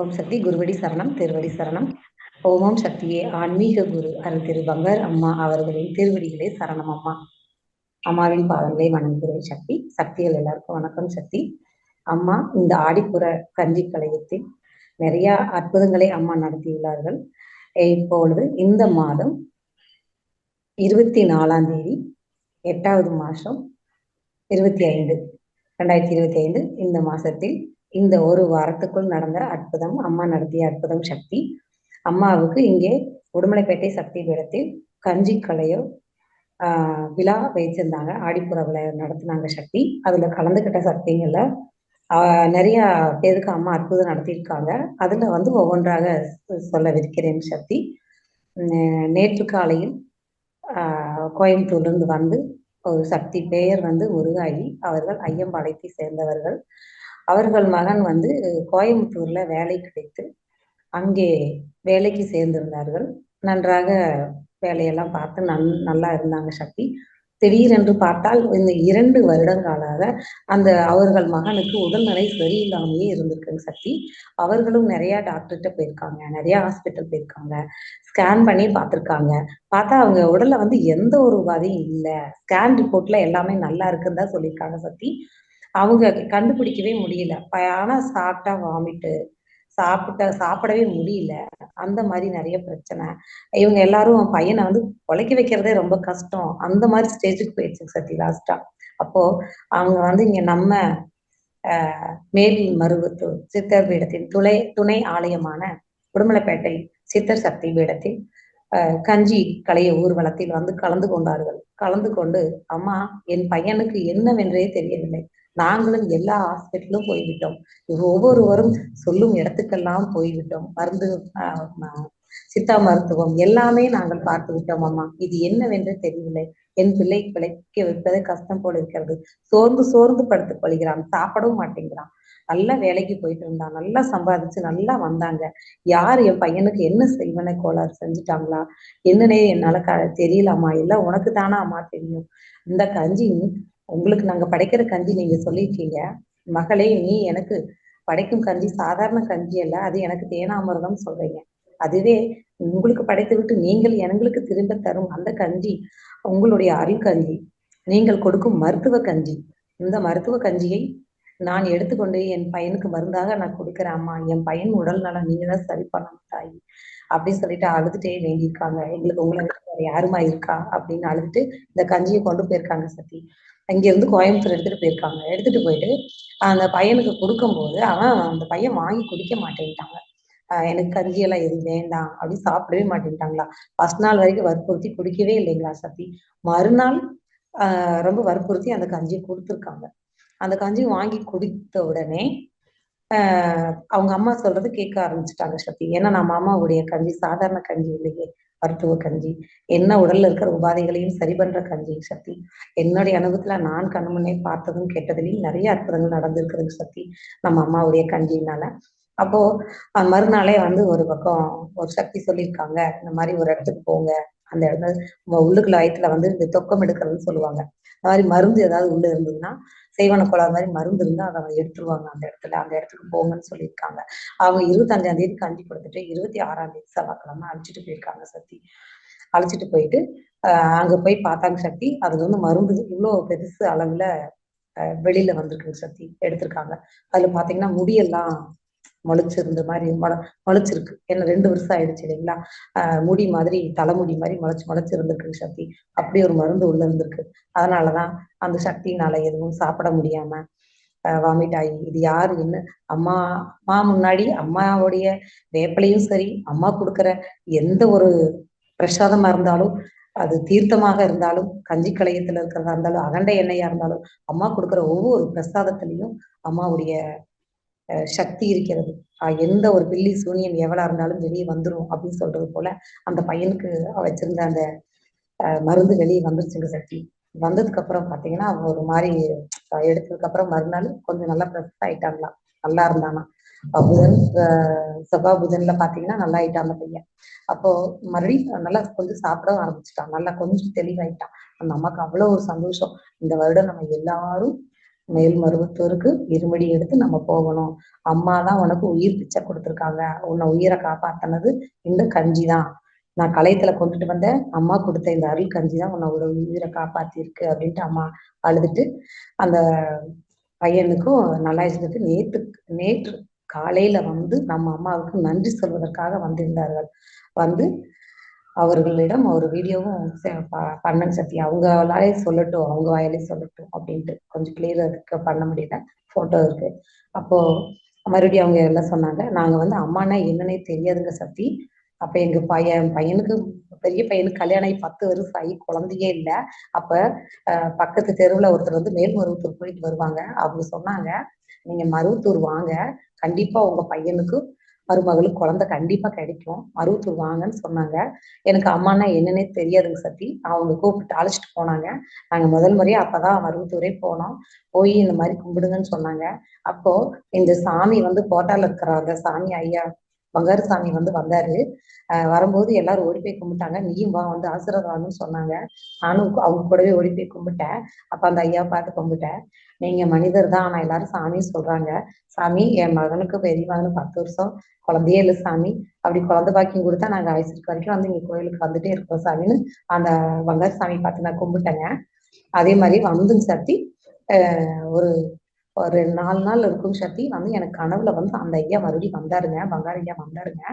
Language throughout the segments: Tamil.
ஓம் சக்தி குருவடி சரணம் திருவடி சரணம். ஓமம் சக்தியே ஆன்மீக குரு அருள் திரு பங்கர் அம்மா அவர்களின் திருவடிகளே சரணம். அம்மா அம்மாவின் பாதங்களை வணங்குகிறேன். சக்தி சக்திகள் எல்லாருக்கும் வணக்கம். சக்தி அம்மா இந்த ஆடிப்புற கஞ்சி கலையத்தில் நிறைய அற்புதங்களை அம்மா நடத்தியுள்ளார்கள். இப்பொழுது இந்த மாதம் 24ஆம் தேதி 8வது மாசம் 2025 இந்த மாசத்தில் இந்த ஒரு வாரத்துக்குள் நடந்த அற்புதம், அம்மா நடத்திய அற்புதம். சக்தி அம்மாவுக்கு இங்கே உடுமலைப்பேட்டை சக்தி பீடத்தில் கஞ்சி கலையோ விழா வைச்சிருந்தாங்க. ஆடிப்புற விழா நடத்தினாங்க. சக்தி அதுல கலந்துகிட்ட சக்திங்கள நிறைய பேருக்கு அம்மா அற்புதம் நடத்தியிருக்காங்க. அதுல ஒவ்வொன்றாக சொல்லவிருக்கிறேன். சக்தி நேற்று காலையில் கோயம்புத்தூர்லேருந்து வந்து ஒரு சக்தி பெயர் முருகாயி, அவர்கள் ஐயம்பாளையத்தை சேர்ந்தவர்கள். அவர்கள் மகன் கோயம்புத்தூர்ல வேலை கிடைத்து அங்கே வேலைக்கு சேர்ந்திருந்தார்கள். நன்றாக வேலையெல்லாம் பார்த்து நல்லா இருந்தாங்க. சக்தி திடீரென்று பார்த்தால் இந்த 2 வருடங்களாக அந்த அவர்கள் மகனுக்கு உடல்நிலை சரியில்லாமையே இருந்திருக்குங்க. சக்தி அவர்களும் நிறைய டாக்டர்கிட்ட போயிருக்காங்க, நிறைய ஹாஸ்பிட்டல் போயிருக்காங்க, ஸ்கேன் பண்ணி பார்த்துருக்காங்க. பார்த்தா அவங்க உடல்ல எந்த ஒரு உபாதையும் இல்லை. ஸ்கேன் ரிப்போர்ட்ல எல்லாமே நல்லா இருக்குன்னு தான் சொல்லியிருக்காங்க. சக்தி அவங்க கண்டுபிடிக்கவே முடியல. ஆனா சாப்பிட்டா வாமிட்டு, சாப்பிடவே முடியல. அந்த மாதிரி நிறைய பிரச்சனை. இவங்க எல்லாரும் பையனை பொழைக்க வைக்கிறதே ரொம்ப கஷ்டம். அந்த மாதிரி ஸ்டேஜுக்கு போயிடுச்சு சக்தி லாஸ்டா. அப்போ அவங்க இங்க நம்ம மேல் மருவத்தூர் சித்தர் பீடத்தின் துணை ஆலயமான உடுமலைப்பேட்டை சித்தர் சக்தி பீடத்தில் கஞ்சி கலைய ஊர்வலத்தில் கலந்து கொண்டார்கள். கலந்து கொண்டு அம்மா என் பையனுக்கு என்னவென்றே தெரியவில்லை. நாங்களும் எல்லா ஹாஸ்பிட்டலும் போய்விட்டோம். ஒவ்வொருவரும் சொல்லும் இடத்துக்கெல்லாம் போய்விட்டோம். மருந்து சித்தா மருத்துவம் எல்லாமே நாங்கள் பார்த்து விட்டோம். அம்மா இது என்னவென்று தெரியவில்லை. என் பிள்ளை பிழைக்க வைப்பதே கஷ்டம் போல இருக்கிறது. சோர்ந்து படுத்துக் கொள்கிறான். சாப்பிடவும் மாட்டேங்கிறான். நல்லா வேலைக்கு போயிட்டு இருந்தான், நல்லா சம்பாதிச்சு நல்லா வந்தாங்க. யார் என் பையனுக்கு என்ன செய்வன கோளாறு செஞ்சுட்டாங்களா என்னன்னே என்னால தெரியலம்மா. எல்லாம் உனக்கு தானா அம்மா தெரியும். இந்த கஞ்சி உங்களுக்கு நாங்க படைக்கிற கஞ்சி நீங்க சொல்லியிருக்கீங்க. மகளே நீ எனக்கு படைக்கும் கஞ்சி சாதாரண கஞ்சி அல்ல, அது எனக்கு தேனாமிர்தம் சொல்றீங்க. அதுவே உங்களுக்கு படைத்து விட்டு நீங்கள் எங்களுக்கு திரும்ப தரும் அந்த கஞ்சி உங்களுடைய அருள் கஞ்சி, நீங்கள் கொடுக்கும் மருத்துவ கஞ்சி. இந்த மருத்துவ கஞ்சியை நான் எடுத்துக்கொண்டு என் பையனுக்கு மருந்தாக நான் கொடுக்குறேன். அம்மா என் பையன் உடல் நலம் நீங்க தான் சரி பண்ணணும் தாயி அப்படின்னு சொல்லிட்டு அழுதுட்டே வேண்டியிருக்காங்க. எங்களுக்கு உங்களை வேற யாருமா இருக்கா அப்படின்னு அழுதுட்டு இந்த கஞ்சியை கொண்டு போயிருக்காங்க. சக்தி அங்கிருந்து கோயம்புத்தூர் எடுத்துட்டு போயிருக்காங்க. எடுத்துட்டு போயிட்டு அந்த பையனுக்கு கொடுக்கும்போது அந்த பையன் வாங்கி குடிக்க மாட்டேன்ட்டாங்க. எனக்கு கஞ்சியெல்லாம் எதுவும் வேண்டாம் அப்படின்னு சாப்பிடவே மாட்டேன்ட்டாங்களா. ஃபர்ஸ்ட் நாள் வரைக்கும் வற்புறுத்தி குடிக்கவே இல்லைங்களா சக்தி. மறுநாள் ரொம்ப வற்புறுத்தி அந்த கஞ்சியை கொடுத்துருக்காங்க. அந்த கஞ்சி வாங்கி குடித்த உடனே அவங்க அம்மா சொல்றது கேட்க ஆரம்பிச்சுட்டாங்க சக்தி. ஏன்னா நம்ம அம்மாவுடைய கஞ்சி சாதாரண கஞ்சி இல்லையே, மருத்துவ கஞ்சி. என்ன உடல்ல இருக்கிற உபாதைகளையும் சரி பண்ற கஞ்சி சக்தி. என்னுடைய அனுபவத்துல நான் கண்முன்னே பார்த்ததும் கேட்டதுலையும் நிறைய அற்புதங்கள் நடந்திருக்குதுங்க சக்தி நம்ம அம்மாவுடைய கஞ்சினால. அப்போ மறுநாளே ஒரு பக்கம் ஒரு சக்தி சொல்லியிருக்காங்க, இந்த மாதிரி ஒரு இடத்துக்கு போங்க. அந்த இடத்துல உள்ளுக்குள்ள வயிற்றுல இந்த தொக்கம் எடுக்கிறதுன்னு சொல்லுவாங்க. அந்த மாதிரி மருந்து ஏதாவது உள்ள இருந்ததுன்னா, செய்வன கோளாறு மாதிரி மருந்து இருந்தா அதை எடுத்துருவாங்க. அந்த இடத்துக்கு போங்கன்னு சொல்லியிருக்காங்க. அவங்க 25ஆம் தேதி கஞ்சி கொடுத்துட்டு 26ஆம் தேதி செவ்வாய்க்கிழமை அழைச்சிட்டு போயிருக்காங்க சக்தி. அழைச்சிட்டு போயிட்டு அங்க போய் பார்த்தாங்க சக்தி. அது மருந்து இவ்வளவு பெருசு அளவுல வெளியில வந்திருக்குங்க சக்தி. எடுத்திருக்காங்க. அதுல பாத்தீங்கன்னா முடியெல்லாம் முளைச்சிருந்த மாதிரி முளைச்சிருக்கு. ஏன்னா 2 வருஷம் ஆயிடுச்சு இல்லைங்களா. முடி மாதிரி தலைமுடி மாதிரி முளைச்சு இருந்திருக்கு சக்தி. அப்படி ஒரு மருந்து உள்ள இருந்திருக்கு. அதனாலதான் அந்த சக்தினால எதுவும் சாப்பிட முடியாம வாமிட் ஆகி இது யாரு என்ன அம்மா முன்னாடி அம்மாவுடைய வேப்பிலையும் சரி, அம்மா கொடுக்குற எந்த ஒரு பிரசாதமா இருந்தாலும், அது தீர்த்தமாக இருந்தாலும், கஞ்சி கலையத்துல இருக்கிறதா இருந்தாலும், அகண்ட எண்ணெயா இருந்தாலும், அம்மா கொடுக்குற ஒவ்வொரு பிரசாதத்திலையும் அம்மாவுடைய சக்தி இருக்கிறது. எந்த ஒரு பில்லி சூனியம் எவ்வளவு இருந்தாலும் வெளியே வந்துரும் அப்படின்னு சொல்றது போல அந்த பையனுக்கு வச்சிருந்த அந்த மருந்து வெளியே வந்துருச்சுங்க சக்தி. வந்ததுக்கு அப்புறம் பாத்தீங்கன்னா அவன் ஒரு மாதிரி எடுத்ததுக்கு அப்புறம் மறுநாள் கொஞ்சம் நல்லா ஃப்ரெஷ் ஆயிட்டாங்களாம். நல்லா இருந்தானா. செவ்வாய் புதன்ல பாத்தீங்கன்னா நல்லா ஆயிட்டான் அந்த பையன். அப்போ மறுபடியும் நல்லா கொஞ்சம் சாப்பிட ஆரம்பிச்சுட்டான். நல்லா கொஞ்சம் தெளிவாயிட்டான். அந்த அம்மாக்கு அவ்வளவு ஒரு சந்தோஷம். இந்த வருடம் நம்ம எல்லாரும் மேல்மருவத்தூருக்கு இருமுடி எடுத்து நம்ம போகணும். அம்மா தான் உனக்கு உயிர் பிச்சை கொடுத்துருக்காங்க. உன்னை உயிரை காப்பாத்தினது இந்த கஞ்சி தான். நான் களையத்துல கொண்டுட்டு வந்தேன். அம்மா கொடுத்த இந்த அருள் கஞ்சி தான் உன்னோட உயிரை காப்பாத்திருக்கு அப்படின்ட்டு அம்மா அழுதுட்டு அந்த பையனுக்கும் நல்லா இருந்துட்டு நேற்று காலையில வந்து நம்ம அம்மாவுக்கு நன்றி சொல்வதற்காக வந்திருந்தார்கள். வந்து அவர்களிடம் ஒரு வீடியோவும் பண்ணன் சக்தி அவங்களாலே சொல்லட்டும், அவங்க வாயிலே சொல்லட்டும் அப்படின்ட்டு கொஞ்சம் கிளியரா பண்ண முடியல. போட்டோ இருக்கு. அப்போ மறுபடியும் அவங்க எல்லாம் சொன்னாங்க, நாங்க வந்து அம்மானா என்னன்னே தெரியாதுங்க சக்தி. அப்ப எங்க பையனுக்கு பெரிய பையனுக்கு கல்யாணம் ஆகி 10 வருஷம் ஆகி குழந்தையே இல்லை. அப்ப பக்கத்து தெருவுல ஒருத்தர் வந்து மேல்மருவத்தூர் போயிட்டு வருவாங்க. அவங்க சொன்னாங்க, நீங்க மருவத்தூர் வாங்க, கண்டிப்பா உங்க பையனுக்கு மருமகளுக்கு குழந்தை கண்டிப்பா கிடைக்கும், மருவத்தூர் வாங்கன்னு சொன்னாங்க. எனக்கு அம்மானா என்னன்னே தெரியாதுங்க சத்தி. அவங்க கூப்பிட்டு அழைச்சிட்டு போனாங்க. நாங்க முதல் முறையா அப்பதான் மருவத்தூரே போனோம். போய் இந்த மாதிரி கும்பிடுங்கன்னு சொன்னாங்க. அப்போ இந்த சாமி வந்து போட்டால இருக்கிற அந்த சாமி ஐயா பங்காரு சாமி வந்து வந்தாரு. வரும்போது எல்லாரும் ஓடி போய் கும்பிட்டாங்க. நீயும் வா வந்து ஆசீர்வாதம்னு சொன்னாங்க. நானும் அவங்க கூடவே ஓடி போய் கும்பிட்டேன். அப்ப அந்த ஐயா பார்த்து கும்பிட்டேன். நீங்க மனிதர் தான், ஆனா எல்லாரும் சாமின்னு சொல்றாங்க. சாமி, என் மகனுக்கு பெரிய மகனுக்கு 10 வருஷம் குழந்தையே இல்லை சாமி. அப்படி குழந்தை பாக்கியம் கொடுத்தா நாங்க வயசு இருக்க வரைக்கும் வந்து இங்க கோயிலுக்கு வந்துட்டே இருக்கோம் சாமின்னு அந்த பங்காரு சாமி பார்த்து நான் கும்பிட்டேங்க. அதே மாதிரி வந்துங்க சக்தி. ஒரு ஒரு 4 நாள் இருக்கும் சக்தி வந்து எனக்கு கனவுல வந்து அந்த ஐயா மறுபடியும் வந்தாருங்க. பங்காரு ஐயா வந்தாருங்க.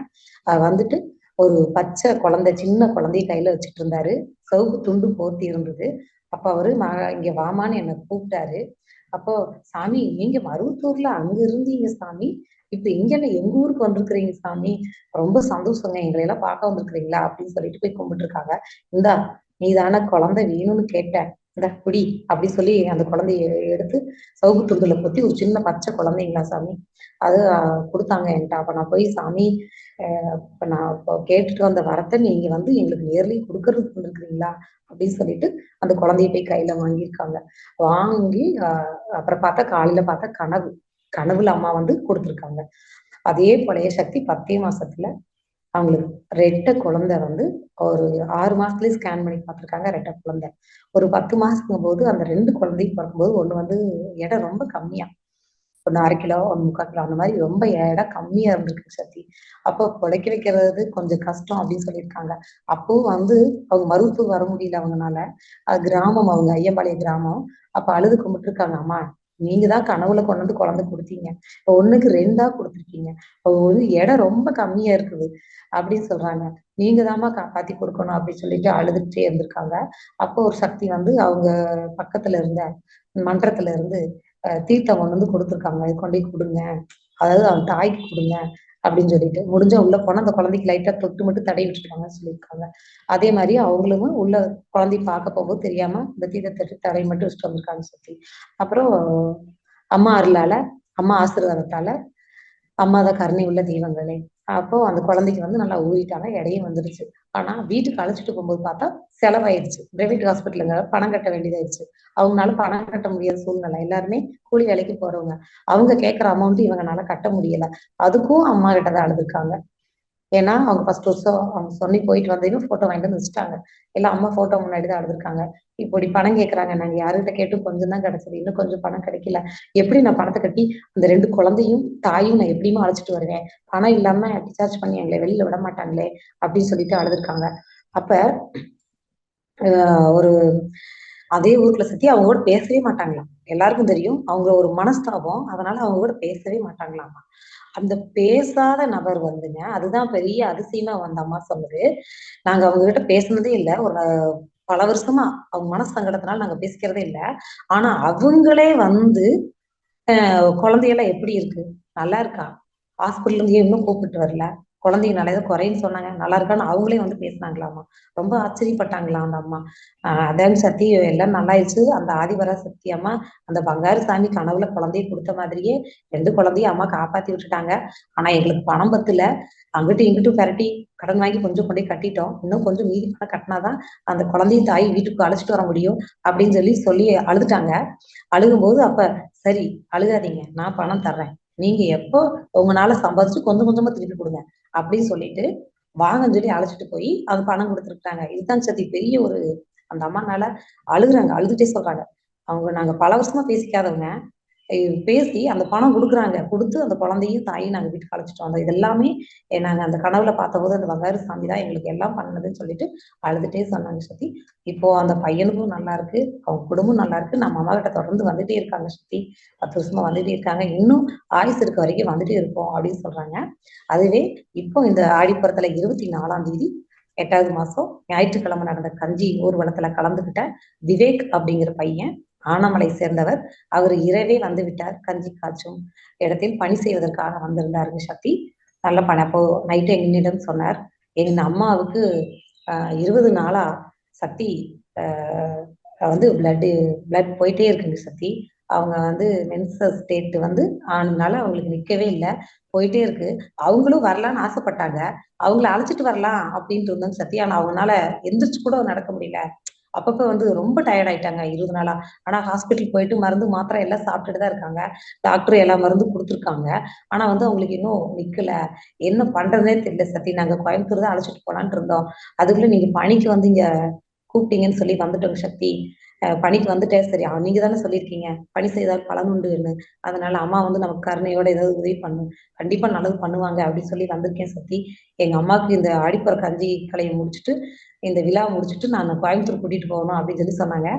வந்துட்டு ஒரு பச்சை குழந்தை, சின்ன குழந்தைய கையில வச்சுட்டு இருந்தாரு. சிவப்பு துண்டு போர்த்தி இருந்தது. அப்ப அவரு இங்க வாமான்னு என்னை கூப்பிட்டாரு. அப்போ சாமி, நீங்க மருவத்தூர்ல அங்க இருந்தீங்க சாமி, இப்ப இங்க எங்க ஊருக்கு வந்திருக்கிறீங்க சாமி, ரொம்ப சந்தோஷங்க, எங்களை எல்லாம் பார்க்க வந்திருக்கிறீங்களா அப்படின்னு சொல்லிட்டு போய் கும்பிட்டு இருக்காங்க. இந்தா, நீதான குழந்தை வேணும்னு கேட்ட, இந்த குடி அப்படி சொல்லி அந்த குழந்தைய எடுத்து சவுக்கு துண்டுல பொத்தி ஒரு சின்ன பச்சை குழந்தைங்களா சாமி, அது கொடுத்தாங்க என்கிட்ட. அப்ப நான் போய் சாமி, இப்ப நான் இப்போ கேட்டுட்டு வந்த வரத்தை நீங்க வந்து எங்களுக்கு நேர்லயே கொடுக்கறதுக்கு வந்திருக்கிறீங்களா அப்படின்னு சொல்லிட்டு அந்த குழந்தைய போய் கையில வாங்கியிருக்காங்க. வாங்கி அப்புறம் பார்த்தா காலையில பார்த்தா கனவுல அம்மா வந்து கொடுத்துருக்காங்க. அதே பழைய சக்தி 10 மாசத்துல அவங்களுக்கு ரெட்டை குழந்தை வந்து ஒரு 6 மாசத்துலயே ஸ்கேன் பண்ணி பார்த்துருக்காங்க. ரெட்டை குழந்தை ஒரு 10 மாசத்துக்கும் போது அந்த 2 குழந்தையும் பிறக்கும்போது ஒண்ணு வந்து எடை ரொம்ப கம்மியா, ஒண்ணு 1/2 கிலோ, ஒண்ணு 3/4 கிலோ, அந்த மாதிரி ரொம்ப எடை கம்மியா இருந்திருக்கு சக்தி. அப்போ புடைக்க வைக்கிறது கொஞ்சம் கஷ்டம் அப்படின்னு சொல்லியிருக்காங்க. அப்பவும் வந்து அவங்க மருவத்தூர் வர முடியல அவங்கனால. கிராமம், அவங்க ஐயம்பாளையம் கிராமம். அப்ப அழுது கும்பிட்டு இருக்காங்க, அம்மா நீங்க தான் கனவுல கொண்டு வந்து குழந்தை கொடுத்தீங்க, இப்போ 1க்கு 2ஆ கொடுத்துருக்கீங்க, ஒரு எடை ரொம்ப கம்மியா இருக்குது அப்படின்னு சொல்றாங்க. நீங்க தாம்மா காப்பாத்தி கொடுக்கணும் அப்படின்னு சொல்லிட்டு அழுதுகிட்டே இருந்திருக்காங்க. அப்போ ஒரு சக்தி வந்து அவங்க பக்கத்துல இருந்த மன்றத்துல இருந்து தீர்த்தம் கொண்டு வந்து கொடுத்துருக்காங்க. இது கொண்டு போய் கொடுங்க, அதாவது அவன் தாய்க்கு கொடுங்க அப்படின்னு சொல்லிட்டு, முடிஞ்சா உள்ள போனா அந்த குழந்தைக்கு லைட்டா தொட்டு மட்டும் தடவி விட்டுருக்காங்கன்னு சொல்லியிருக்காங்க. அதே மாதிரி அவங்களும் உள்ள குழந்தைய பார்க்க போகும்போது தெரியாம இந்த தீர்த்தத்தை தடவி மட்டும் வச்சுட்டு வந்திருக்காங்க சுத்தி. அப்புறம் அம்மா அருளால, அம்மா ஆசீர்வாதத்தால, அம்மா தான் கருணை உள்ள தெய்வங்களே. அப்போ அந்த குழந்தைக்கு வந்து நல்லா ஊறிட்டாங்க, எடையும் வந்துருச்சு. ஆனா வீட்டுக்கு அழைச்சிட்டு போகும்போது பார்த்தா செலவாயிருச்சு. பிரைவேட் ஹாஸ்பிட்டலுங்க, பணம் கட்ட வேண்டியதாயிருச்சு. அவங்களால பணம் கட்ட முடியாத சூழ்நிலை. எல்லாருமே கூலி வேலைக்கு போறவங்க. அவங்க கேட்கிற அமௌண்ட் இவங்கனால கட்ட முடியல. அதுக்கும் அம்மா கிட்ட தான் அழுதுருக்காங்க. ஏன்னா அவங்க ஃபர்ஸ்ட் வருஷம் அவங்க சொல்லி போயிட்டு வந்ததையும் போட்டோ வாங்கிட்டு வந்து வச்சுட்டாங்க. எல்லாம் அம்மா போட்டோ முன்னாடி தான் அழுதுருக்காங்க. இப்படி பணம் கேட்கறாங்க, நாங்க யாருகிட்ட கேட்டும் கொஞ்சம் தான் கிடைச்சது, இன்னும் கொஞ்சம் பணம் கிடைக்கல. எப்படி நான் பணத்தை கட்டி அந்த 2 குழந்தையும் தாயும் நான் எப்படியுமே அழைச்சிட்டு வருவேன், பணம் இல்லாம டிஸ்சார்ஜ் பண்ணி எங்களை வெளியில விட மாட்டாங்களே அப்படின்னு சொல்லிட்டு அழுதுருக்காங்க. அப்ப ஒரு அதே ஊருக்குள்ள சுத்தி அவங்க கூட பேசவே மாட்டாங்களாம். எல்லாருக்கும் தெரியும் அவங்க ஒரு மனஸ்தாபம், அதனால அவங்க கூட பேசவே மாட்டாங்களாமா. அந்த பேசாத நபர் வந்துங்க, அதுதான் பெரிய அதிசயமா அந்த அம்மா சொன்னது. நாங்க அவங்க கிட்ட பேசுனதே இல்ல. ஒரு பல வருஷமா அவங்க மனசு சங்கடத்தினால நாங்க பேசிக்கிறதே இல்ல. ஆனா அவங்களே வந்து குழந்தையெல்லாம் எப்படி இருக்கு, நல்லா இருக்கா, ஹாஸ்பிட்டல்ல இருந்து ஏன் இன்னும் கூப்பிட்டு வரல, குழந்தைங்க நல்லா ஏதோ குறைன்னு சொன்னாங்க, நல்லா இருக்கான்னு அவங்களே வந்து பேசினாங்களாமா. ரொம்ப ஆச்சரியப்பட்டாங்களாம் அந்த அம்மா. அதாங்க சத்தி, எல்லாம் நல்லாயிருச்சு. அந்த ஆதிபராசக்தி அம்மா அந்த பங்காரு சாமி கனவுல குழந்தைய கொடுத்த மாதிரியே 2 குழந்தையும் அம்மா காப்பாத்தி விட்டுட்டாங்க. ஆனா எங்களுக்கு பணம் பத்தல. அங்கிட்டும் இங்கிட்டும் பெரட்டி கடன் வாங்கி கொஞ்சம் கொண்டு போய் கட்டிட்டோம். இன்னும் கொஞ்சம் மீதி பணம் கட்டினாதான் அந்த குழந்தையும் தாய் வீட்டுக்கு அழைச்சிட்டு வர முடியும் அப்படின்னு சொல்லி சொல்லி அழுதுட்டாங்க. அழுகும்போது அப்ப சரி, அழுகாதீங்க, நான் பணம் தர்றேன், நீங்க எப்போ உங்களால சம்பாதிச்சு கொஞ்சம் கொஞ்சமா திருப்பி கொடுங்க அப்படின்னு சொல்லிட்டு வாங்கன்னு சொல்லி அழைச்சிட்டு போய் அது பணம் கொடுத்துருக்காங்க. இதுதான் சத்தி பெரிய ஒரு அந்த அம்மானால அழுகுறாங்க, அழுதுட்டே சொல்றாங்க, நாங்க பல வருஷமா பேசிக்காதவங்க. பேசி அந்த பணம் குடுக்குறாங்க. குடுத்து அந்த குழந்தையும், தாயும் நாங்க வீட்டுக்கு அழைச்சுட்டு வந்தோம். இது எல்லாமே நாங்க அந்த கனவுல பார்த்தபோது அந்த பங்காரு சாமி தான் எங்களுக்கு எல்லாம் பண்ணதுன்னு சொல்லிட்டு அழுதுட்டே சொன்னாங்க சத்தி. இப்போ அந்த பையனுக்கும் நல்லா இருக்கு. அவங்க குடும்பம் நல்லா இருக்கு. நம்ம அம்மா கிட்ட தொடர்ந்து வந்துட்டே இருக்காங்க சத்தி. 10 வருஷமா வந்துட்டே இருக்காங்க. இன்னும் ஆயுசு இருக்க வரைக்கும் வந்துட்டே இருப்போம் அப்படின்னு சொல்றாங்க. அதுவே இப்போ இந்த ஆடிப்பூரத்துல 24ஆம் தேதி 8வது மாசம் ஞாயிற்றுக்கிழமை நடந்த கஞ்சி ஊர்வலத்துல கலந்துகிட்ட விவேக் அப்படிங்கிற பையன் ஆனமலை சேர்ந்தவர். அவர் இரவே வந்து விட்டார். கஞ்சி காய்ச்சும் இடத்தில் பணி செய்வதற்காக வந்திருந்தாருங்க சக்தி. நல்ல பணம் அப்போ நைட்டு என்னிடம் சொன்னார். எங்க அம்மாவுக்கு 20 நாளா சக்தி வந்து பிளட் போயிட்டே இருக்குங்க சக்தி. அவங்க வந்து மென்சஸ் ஸ்டேட் வந்து ஆனதுனால அவங்களுக்கு நிக்கவே இல்லை, போயிட்டே இருக்கு. அவங்களும் வரலான்னு ஆசைப்பட்டாங்க. அவங்கள அழைச்சிட்டு வரலாம் அப்படின்ட்டு இருந்தோம் சத்தி. ஆனா அவங்கனால எந்திரிச்சு கூட நடக்க முடியல. அப்பப்ப வந்து ரொம்ப டயர்ட் ஆயிட்டாங்க 20 நாளா. ஆனா ஹாஸ்பிட்டல் போயிட்டு மருந்து, மாத்திரை எல்லாம் சாப்பிட்டுட்டு தான் இருக்காங்க. டாக்டர் எல்லா மருந்தும் குடுத்துருக்காங்க. ஆனா வந்து அவங்களுக்கு இன்னும் நிக்கல. என்ன பண்றதுன்னே தெரியல சத்தி. நாங்க கோயம்புத்தூர் தான் அழைச்சிட்டு போலான்ட்டு இருந்தோம். அதுக்குள்ள நீங்க பணிக்கு வந்து இங்க கூப்பிட்டீங்கன்னு சொல்லி வந்துட்டோங்க சக்தி. பணிக்கு வந்துட்டேன். சரி நீங்க தானே சொல்லியிருக்கீங்க, பணி செய்தால் பலன் உண்டுன்னு. அதனால அம்மா வந்து நமக்கு கருணையோட ஏதாவது உதவி கண்டிப்பா நல்லது பண்ணுவாங்க அப்படின்னு சொல்லி வந்திருக்கேன் சத்தி. எங்க அம்மாவுக்கு இந்த ஆடிப்பூர கஞ்சி கலையை முடிச்சுட்டு, இந்த விழா முடிச்சுட்டு நான் கோயம்புத்தூர் கூட்டிட்டு போகணும் அப்படின்னு சொல்லி சொன்னாங்க.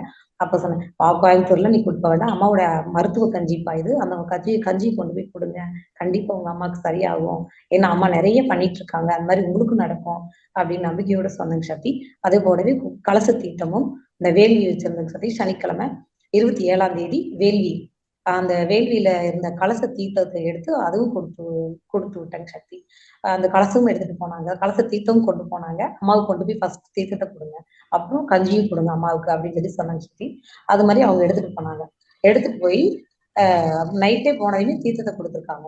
அப்ப சொன்னேன், கோயம்புத்தூர்ல நீ கூட்டிட்டு போக வேண்டாம். அம்மாவோட மருத்துவ கஞ்சிப்பா இது. அந்த கஞ்சி கொண்டு போய் கொடுங்க. கண்டிப்பா உங்க அம்மாவுக்கு சரியாகும். ஏன்னா அம்மா நிறைய பண்ணிட்டு இருக்காங்க. அந்த மாதிரி உங்களுக்கும் நடக்கும் அப்படின்னு நம்பிக்கையோட சொன்னேங்க சத்தி. அதே போலவே கலச தீர்த்தமும் இந்த வேள்வி வச்சிருந்தேங்க சத்தி. சனிக்கிழமை 27ஆம் தேதி வேள்வி. அந்த வேள்வியில இருந்த கலச தீர்த்தத்தை எடுத்து அதுவும் கொடுத்து விட்டேங்க சக்தி. அந்த கலசமும் எடுத்துட்டு போனாங்க. கலச தீர்த்தமும் கொண்டு போனாங்க. அம்மாவுக்கு கொண்டு போய் ஃபர்ஸ்ட் தீர்த்தத்தை கொடுங்க, அப்புறம் கஞ்சியும் கொடுங்க அம்மாவுக்கு அப்படின்னு சொல்லி சொன்னாங்க சக்தி. அது மாதிரி அவங்க எடுத்துட்டு போனாங்க. எடுத்துட்டு போய் நைட்டே போனதையுமே தீர்த்தத்தை கொடுத்துருக்காங்க.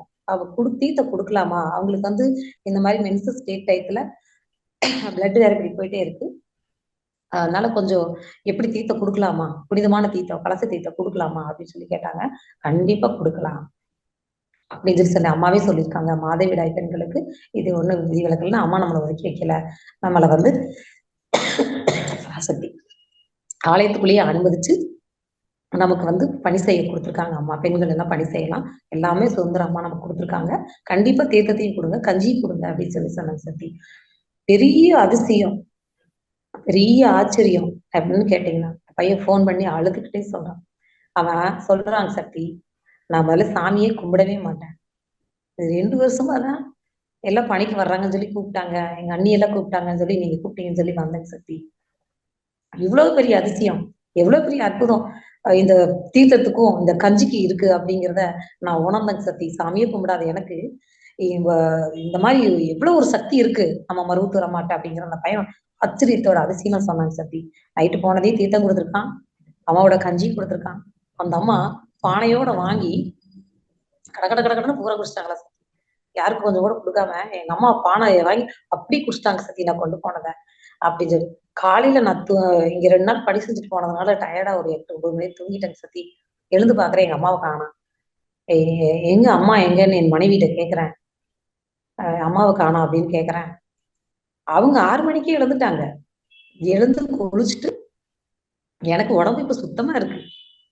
தீர்த்தம் கொடுக்கலாமா, அவங்களுக்கு வந்து இந்த மாதிரி மென்சஸ் ஸ்டேட் டயத்துல பிளட் வேற இப்படி போயிட்டே இருக்கு, அதனால கொஞ்சம் எப்படி தீர்த்தம் கொடுக்கலாமா, புனிதமான தீர்த்தம் கலச தீர்த்தம் கொடுக்கலாமா அப்படின்னு சொல்லி கேட்டாங்க. கண்டிப்பா கொடுக்கலாம் அப்படின்னு சொல்லி சொன்ன அம்மாவே சொல்லியிருக்காங்க. மாதவிடாய் பெண்களுக்கு இது ஒண்ணு விதிவிலக்கல்னு அம்மா நம்மளை ஒதுக்கி வைக்கல. நம்மளை வந்து சக்தி ஆலயத்துக்குள்ளேயே அனுமதிச்சு நமக்கு வந்து பணி செய்ய கொடுத்துருக்காங்க. அம்மா பெண்கள் எல்லாம் பணி செய்யலாம், எல்லாமே சுதந்திரம் அம்மா நமக்கு கொடுத்துருக்காங்க. கண்டிப்பா தீர்த்தத்தையும் கொடுங்க, கஞ்சியும் கொடுங்க அப்படின்னு சொல்லி சொன்னாங்க சக்தி. பெரிய அதிசயம், பெரிய ஆச்சரியம் அப்படின்னு கேட்டீங்கன்னா, பையன் போன் பண்ணி அழுதுகிட்டே சொல்றான். அவன் சொல்றான் சக்தி, நான் முதல்ல சாமியே கும்பிடவே மாட்டேன். 2 வருஷமா தான் எல்லாம் பணிக்கு வர்றாங்கன்னு சொல்லி கூப்பிட்டாங்க. எங்க அண்ணி எல்லாம் கூப்பிட்டாங்கன்னு சொல்லி நீங்க கூப்பிட்டீங்கன்னு சொல்லி வந்தேங்க சக்தி. இவ்வளவு பெரிய அதிசயம், எவ்வளவு பெரிய அற்புதம் இந்த தீர்த்தத்துக்கும் இந்த கஞ்சிக்கு இருக்கு அப்படிங்கிறத நான் உணர்ந்தேங்க சக்தி. சாமியே கும்பிடாத எனக்கு இந்த மாதிரி எவ்வளவு ஒரு சக்தி இருக்கு நம்ம மருவத்தூர் அம்மாட்ட அப்படிங்கிற அந்த பையன் ஆச்சரியத்தோட அதிசயமா சொன்னாங்க சக்தி. நைட்டு போனதே தீர்த்தம் கொடுத்துருக்கான், அம்மாவோட கஞ்சி கொடுத்துருக்கான். அந்த அம்மா பானையோட வாங்கி கடகட கடகடன்னு பூரா குடிச்சிட்டாங்களா சக்தி. யாருக்கு கொஞ்சம் கூட கொடுக்காம எங்க அம்மா பானையை வாங்கி அப்படி குடிச்சிட்டாங்க சக்தி. நான் கொண்டு போனதை அப்படின்னு சொல்லி காலையில நான் இங்க 2 நாள் படி செஞ்சுட்டு போனதுனால டயர்டா ஒரு 8, 9 மணி தூங்கிட்டேங்க சத்தி. எழுந்து பாக்குறேன் எங்க அம்மாவை காணோம். எங்க அம்மா எங்கன்னு என் மனைவிட்ட கேக்குறேன். அம்மாவை காணோம் அப்படின்னு கேக்குறேன். அவங்க 6 மணிக்கே எழுந்துட்டாங்க. எழுந்து குளிச்சுட்டு எனக்கு உடம்பு இப்ப சுத்தமா இருக்கு.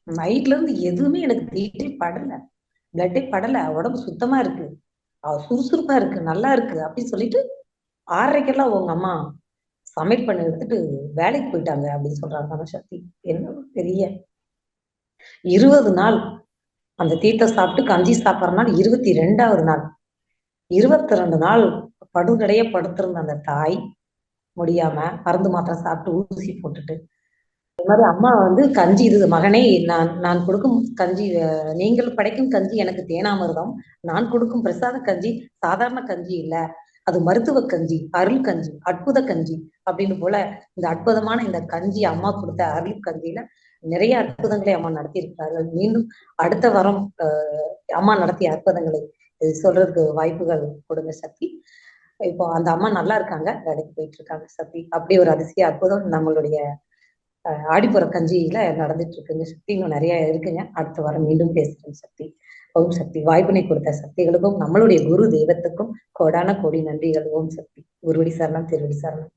நைட்ல இருந்து எதுவுமே எனக்கு தீட்டே படல, பிளட்டே படல, உடம்பு சுத்தமா இருக்கு, சுறுசுறுப்பா இருக்கு, நல்லா இருக்கு அப்படின்னு சொல்லிட்டு 6:30க்கெல்லாம் உங்க அம்மா சமையல் பண்ணி எடுத்துட்டு வேலைக்கு போயிட்டாங்க அப்படின்னு சொல்றாங்க சக்தி. என்ன பெரிய 20 நாள் அந்த தீர்த்தம் சாப்பிட்டு கஞ்சி சாப்பிட்ற நாள் 22வது நாள், 22 நாள் படுகடைய படுத்திருந்த அந்த தாய் முடியாம மருந்து மாத்திரை சாப்பிட்டு ஊசி போட்டுட்டு இந்த மாதிரி அம்மா வந்து கஞ்சி இது மகனே, நான் நான் கொடுக்கும் கஞ்சி, நீங்கள் படைக்கும் கஞ்சி எனக்கு தேனாமிர்தம், நான் கொடுக்கும் பிரசாத கஞ்சி சாதாரண கஞ்சி இல்ல, அது மருத்துவ கஞ்சி, அருள் கஞ்சி, அற்புத கஞ்சி அப்படின்னு போல இந்த அற்புதமான இந்த கஞ்சி அம்மா கொடுத்த அருள் கஞ்சியில நிறைய அற்புதங்களை அம்மா நடத்தி இருக்கிறார்கள். மீண்டும் அடுத்த வாரம் அம்மா நடத்திய அற்புதங்களை சொல்றதுக்கு வாய்ப்புகள் கொடுங்க சக்தி. இப்போ அந்த அம்மா நல்லா இருக்காங்க, வேலைக்கு போயிட்டு இருக்காங்க சக்தி. அப்படி ஒரு அதிசய அற்புதம் நம்மளுடைய ஆடிப்புற கஞ்சியில நடந்துட்டு இருக்குங்க சக்தி. இன்னும் நிறைய இருக்குங்க. அடுத்த வாரம் மீண்டும் பேசுறேன் சக்தி. ஓம் சக்தி. வாய்ப்பினை கொடுத்த சக்திகளுக்கும் நம்மளுடைய குரு தெய்வத்துக்கும் கோடான கோடி நன்றிகள். ஓம் சக்தி. குருவடி சரணம், திருவடி சரணம்.